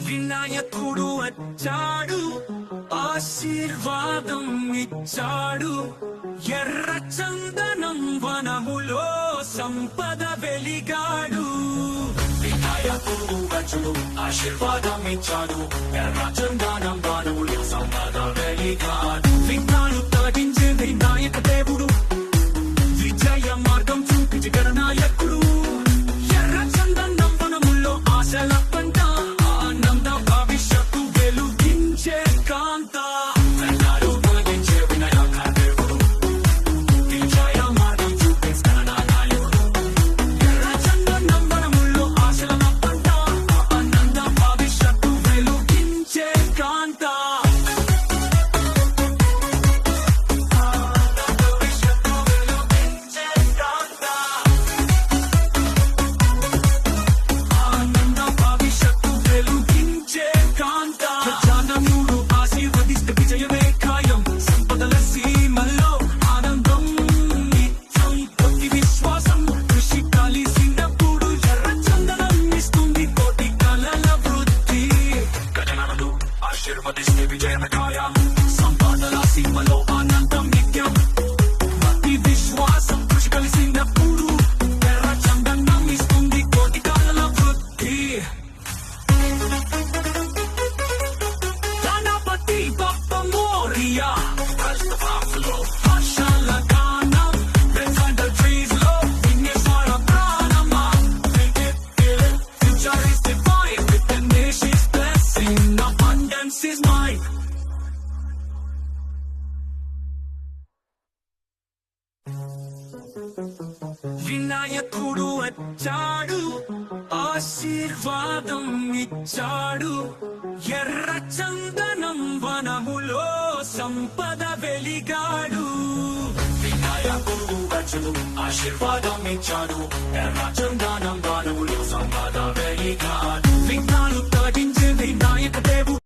వినాయకుడు వచ్చాడు, ఆశీర్వాదం ఇచ్చాడు. ఎర్ర చందనం వనములో సంపద వెలిగాడు. వినాయకుడు వచ్చుడు, ఆశీర్వాదం ఇచ్చాడు. ఎర్ర చందనం వనములో సంపద వెలిగాడు. విఘ్నాలు తొలగించే వినాయక దేవుడు, విజయ మార్గం చూపించి గణనాయకుడు. ఎర్ర చందనం వనములో ఆశల పంట, ఆనంద భవిష్యత్తు వెలుగించే కాంత. విఘ్నాలు తొలగించే వినాయక దేవుడు, విజయ మార్గం చూపించి గణనాయకుడు. ఎర్ర చందనం వనములో ఆశల పంట, ఆనంద భవిష్యత్తు వెలుగించే కాంత. ప్రజానముడు ఆశీర్వదిస్తే విజయమే ఖాయం. సంపదల సీమల్లో ఆనందం నిత్యం. కొద్ది విశ్వాసం కృషి కలిసినప్పుడు ఎర్ర చందనం ఇస్తుంది కోటి కలల వృద్ధి. గజననుడు ఆశీర్వదిస్తే విజయమే ఖాయం. సంపదల సీమలో ఆనందం నిత్యం. కొద్ది విశ్వాసం కృషి కలిసినప్పుడు ఎర్ర చందనం ఇస్తుంది కోటి కలల వృద్ధి. గణపతి బప్ప మోరియా, రస్తఫాఫ్లో హర్షాల గానం. Lavender trees లో విన్యాసాల ప్రాణమా. Future is divine with the nation's blessing. Abundance is mine. వినాయకుడు వచ్చాడు, ఆశీర్వాదం ఇచ్చాడు. ఎర్ర చందనం వనములో సంపద వెలిగాడు. వినాయకుడు వచ్చుడు, ఆశీర్వాదం ఇచ్చాడు. ఎర్ర చందనం వనములో సంపద వెలిగాడు.